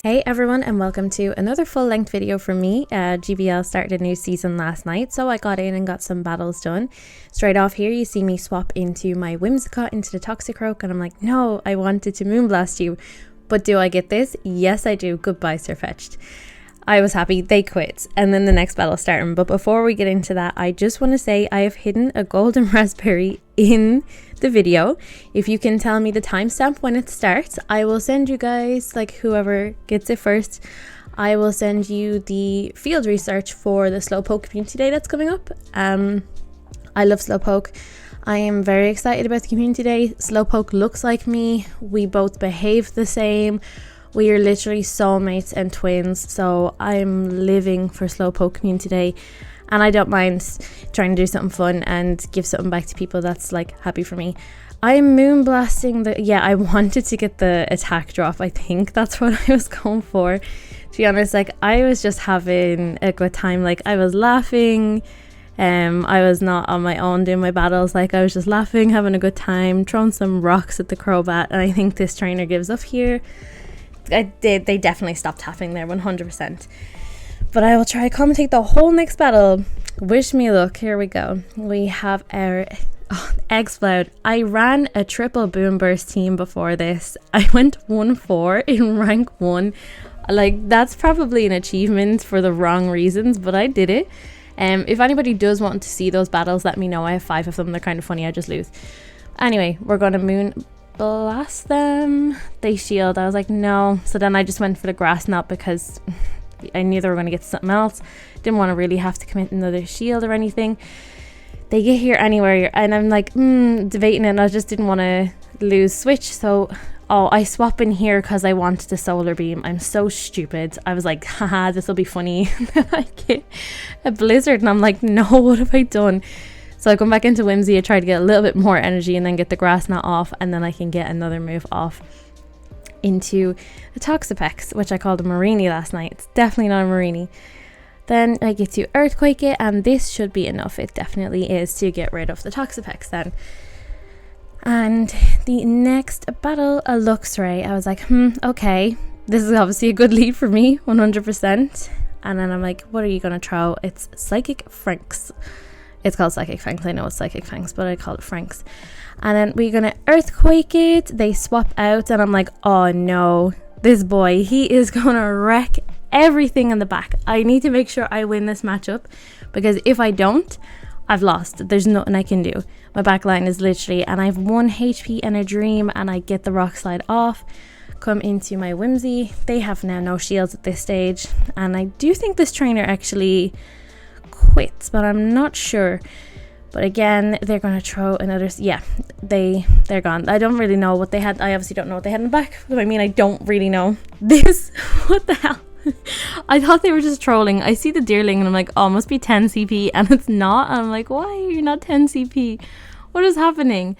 Hey everyone, and welcome to another full-length video from me. GBL started a new season last night, so I got in and got some battles done. Straight off here you see me swap into my Whimsicott into the Toxicroak, and I'm like, no, I wanted to Moonblast you, but do I get this? Yes I do. Goodbye Sirfetch'd. I was happy. They quit, and then the next battle started. But before we get into that, I just want to say I have hidden a golden raspberry in the video. If you can tell me the timestamp when it starts, I will send you guys, like whoever gets it first, I will send you the field research for the Slowpoke community day that's coming up. I love Slowpoke. I am very excited about the community day. Slowpoke looks like me. We both behave the same. We are literally soulmates and twins, so I'm living for Slowpoke community day, and I don't mind trying to do something fun and give something back to people that's like happy for me. I'm moonblasting I wanted to get the attack drop. I think that's what I was going for. To be honest, like I was just having a good time. Like I was laughing. I was not on my own doing my battles. Like I was just laughing, having a good time, throwing some rocks at the Crobat, and I think this trainer gives up here. They definitely stopped tapping there 100%. But I will try to commentate the whole next battle. Wish me luck. Here we go. We have our Explode. I ran a triple boom burst team before this. I went 1-4 in rank 1. Like that's probably an achievement for the wrong reasons, but I did it. If anybody does want to see those battles, let me know. I have 5 of them. They're kind of funny. I just lose. Anyway, we're going to moon blast them. They shield. I was like no, so then I just went for the grass knot because I knew they were going to get something else. Didn't want to really have to commit another shield or anything. They get here anywhere and I'm like debating it, and I just didn't want to lose switch, so I swap in here because I wanted the solar beam. I'm so stupid. I was like haha, this will be funny. I get a blizzard and I'm like no, what have I done? So I come back into Whimsy, I try to get a little bit more energy and then get the grass knot off, and then I can get another move off into the Toxapex, which I called a Marini last night. It's definitely not a Marini. Then I get to Earthquake it, and this should be enough. It definitely is to get rid of the Toxapex then. And the next battle, a Luxray. I was like, okay, this is obviously a good lead for me, 100%. And then I'm like, what are you going to throw? It's Psychic Franks. It's called Psychic Fangs. I know it's Psychic Fangs, but I call it Franks. And then we're going to Earthquake it. They swap out, and I'm like, oh no, this boy, he is going to wreck everything in the back. I need to make sure I win this matchup, because if I don't, I've lost. There's nothing I can do. My back line is literally, and I have 1 HP and a dream, and I get the rock slide off. Come into my Whimsy. They have now no shields at this stage, and I do think this trainer actually quits, but I'm not sure. But again, they're going to throw another, they're gone. I don't really know what they had. I obviously don't know what they had in the back. I mean, I don't really know this. What the hell? I thought they were just trolling. I see the Deerling and I'm like, oh, it must be 10 CP, and it's not. And I'm like, why are you not 10 CP? What is happening?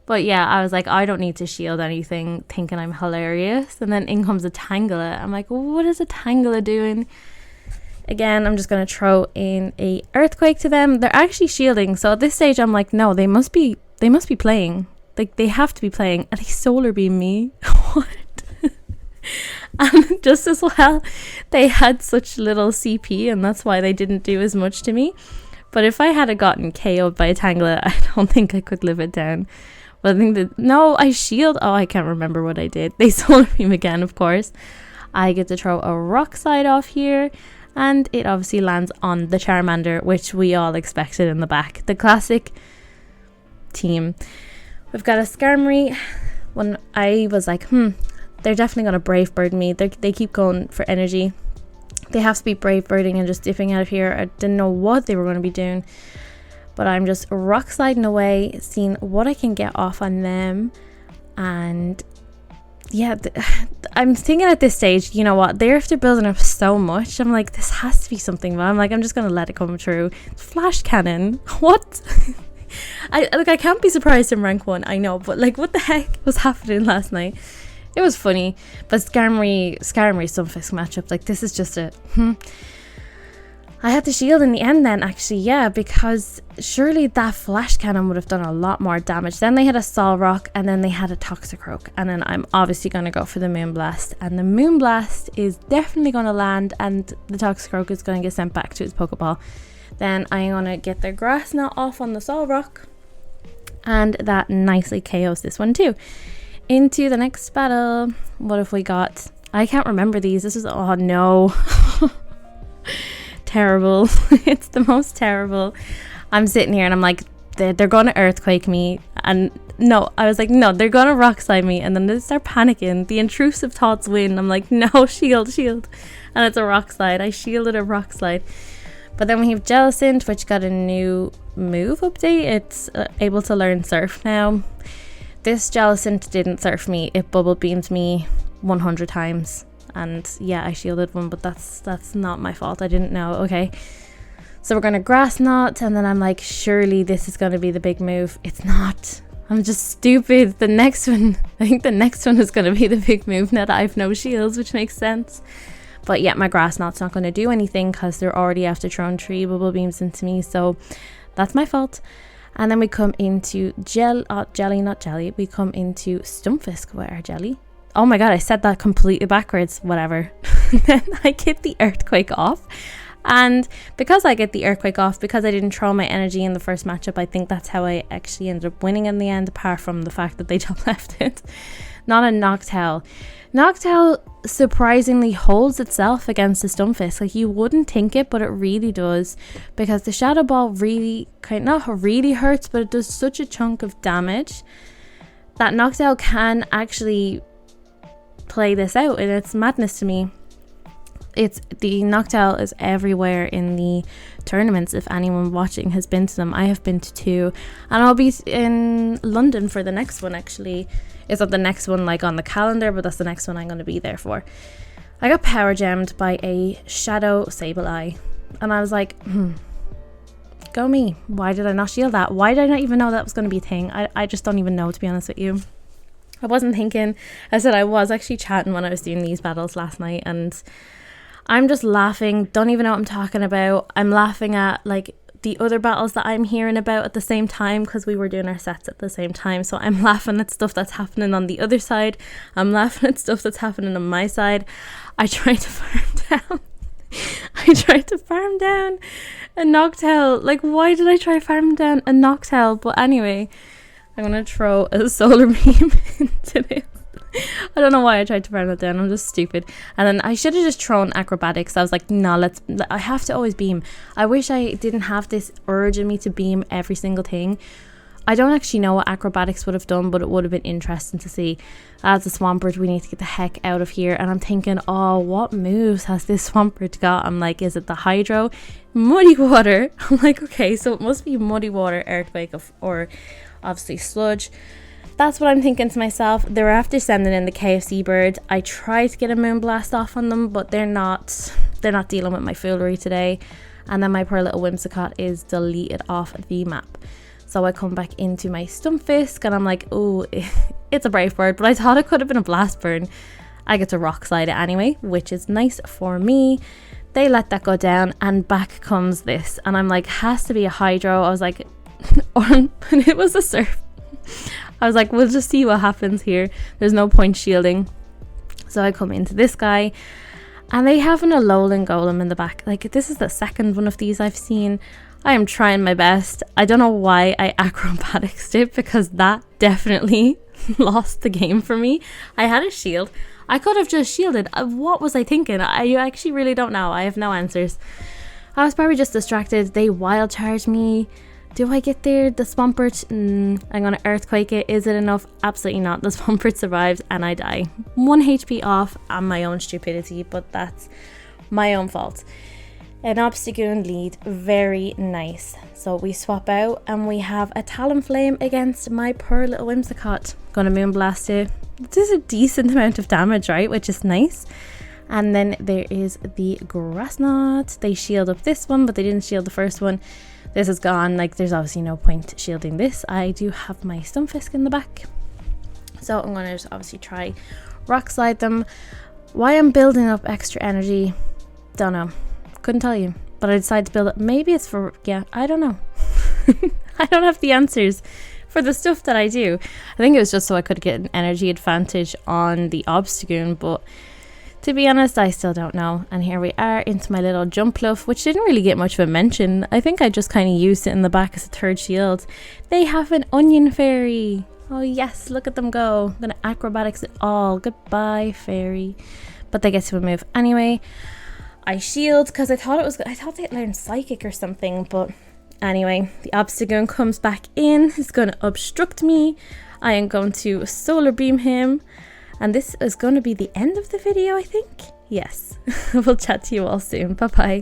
But yeah, I was like, I don't need to shield anything, thinking I'm hilarious. And then in comes a Tangela. I'm like, what is a Tangela doing? Again, I'm just going to throw in a Earthquake to them. They're actually shielding. So at this stage, I'm like, no, they must be playing. Like, they have to be playing. And they solar beam me. What? And just as well, they had such little CP, and that's why they didn't do as much to me. But if I had gotten KO'd by a Tangela, I don't think I could live it down. But I think that, no, I shield. Oh, I can't remember what I did. They solar beam again, of course. I get to throw a rock slide off here. And it obviously lands on the Charmander, which we all expected in the back. The classic team. We've got a Skarmory. When I was like, they're definitely going to Brave Bird me. They keep going for energy. They have to be Brave Birding and just dipping out of here. I didn't know what they were going to be doing. But I'm just rock sliding away, seeing what I can get off on them. And yeah, I'm thinking at this stage, you know what, they're after building up so much. I'm like, this has to be something, but I'm like, I'm just gonna let it come true. Flash cannon, what? I can't be surprised in rank 1, I know, but like, what the heck was happening last night? It was funny. But Skarmory Stunfisk matchup, like, this is just a I had to shield in the end then, actually, yeah, because surely that flash cannon would have done a lot more damage. Then they had a Solrock, and then they had a Toxicroak, and then I'm obviously going to go for the Moonblast, and the Moonblast is definitely going to land, and the Toxicroak is going to get sent back to its Pokeball. Then I'm going to get their Grass Knot off on the Solrock, and that nicely KOs this one too. Into the next battle. What have we got? I can't remember these. This is, oh no. Terrible. It's the most terrible. I'm sitting here and I'm like, they're gonna earthquake me, and no, I was like, no, they're gonna rock slide me, and then they start panicking. The intrusive thoughts win. I'm like, no, shield, and it's a rock slide. I shielded a rock slide. But then we have Jellicent, which got a new move update. It's able to learn Surf now. This Jellicent didn't surf me. It bubble beamed me 100 times. And yeah, I shielded one, but that's not my fault. I didn't know. Okay. So we're going to Grass Knot, and then I'm like, surely this is going to be the big move. It's not. I'm just stupid. The next one, I think the next one is going to be the big move now that I have no shields, which makes sense. But yeah, my Grass Knot's not going to do anything because they're already after throwing 3 bubble beams into me. So that's my fault. And then we come into Jelly, not Jelly. We come into Stunfisk with our Jelly. Oh my god, I said that completely backwards. Whatever. Then I get the Earthquake off. And because I get the Earthquake off, because I didn't throw my energy in the first matchup, I think that's how I actually ended up winning in the end, apart from the fact that they top left it. Not a Noctowl. Noctowl surprisingly holds itself against the Stunfisk. Like, you wouldn't think it, but it really does, because the Shadow Ball really, not really hurts, but it does such a chunk of damage that Noctowl can actually play this out, and it's madness to me. The Noctowl is everywhere in the tournaments. If anyone watching has been to them, I have been to 2, and I'll be in London for the next one. Actually, it's not the next one like on the calendar, but that's the next one I'm going to be there for. I got power gemmed by a Shadow Sableye, and I was like, go me. Why did I not shield that? Why did I not even know that was going to be a thing? I just don't even know, to be honest with you. I wasn't thinking. I said I was actually chatting when I was doing these battles last night, and I'm just laughing. Don't even know what I'm talking about. I'm laughing at like the other battles that I'm hearing about at the same time, because we were doing our sets at the same time. So I'm laughing at stuff that's happening on the other side. I'm laughing at stuff that's happening on my side. I tried to farm down. I tried to farm down a Noctowl. Like, why did I try farm down a Noctowl? But anyway, I'm going to throw a solar beam into this. I don't know why I tried to farm that down. I'm just stupid. And then I should have just thrown acrobatics. I was like, no, I have to always beam. I wish I didn't have this urge in me to beam every single thing. I don't actually know what acrobatics would have done, but it would have been interesting to see. As a Swampert, we need to get the heck out of here. And I'm thinking, oh, what moves has this Swampert got? I'm like, is it the Hydro? Muddy Water. I'm like, okay, so it must be Muddy Water, Earthquake, or obviously Sludge. That's what I'm thinking to myself. They were after sending in the KFC bird. I tried to get a Moonblast off on them, but they're not dealing with my foolery today. And then my poor little Whimsicott is deleted off the map. So I come back into my Stunfisk, and I'm like, oh, it's a Brave Bird, but I thought it could have been a Blast Burn. I get to Rock Slide it anyway, which is nice for me. They let that go down, and back comes this. And I'm like, has to be a Hydro. I was like, and it was a Surf. I was like, we'll just see what happens here. There's no point shielding. So I come into this guy, and they have an Alolan Golem in the back. Like, this is the second one of these I've seen. I am trying my best. I don't know why I acrobatics it, because that definitely lost the game for me. I had a shield. I could have just shielded. What was I thinking? I actually really don't know. I have no answers. I was probably just distracted. They wild charged me. Do I get there? The Swampert, I'm going to Earthquake it. Is it enough? Absolutely not. The Swampert survives and I die. 1 HP off and my own stupidity, but that's my own fault. An Obstagoon lead. Very nice. So we swap out and we have a Talonflame against my poor little Whimsicott. Going to Moonblast it. This is a decent amount of damage, right? Which is nice. And then there is the Grass Knot. They shield up this one, but they didn't shield the first one. This is gone. Like, there's obviously no point shielding this. I do have my Stunfisk in the back, so I'm going to just obviously try Rock Slide them. Why I'm building up extra energy, don't know. Couldn't tell you. but I decided to build it. Maybe it's for, yeah, I don't know. I don't have the answers for the stuff that I do. I think it was just so I could get an energy advantage on the Obstagoon, but to be honest, I still don't know. And here we are into my little Jumpluff, which didn't really get much of a mention. I think I just kind of used it in the back as a third shield. They have an Onion Fairy. Oh yes, look at them go. I'm gonna acrobatics it all. Goodbye, fairy. But they get to a move anyway. I shield because I thought they'd learn Psychic or something, but anyway, the Obstagoon comes back in. It's gonna obstruct me. I am going to Solar Beam him. And this is going to be the end of the video, I think. Yes. We'll chat to you all soon. Bye bye.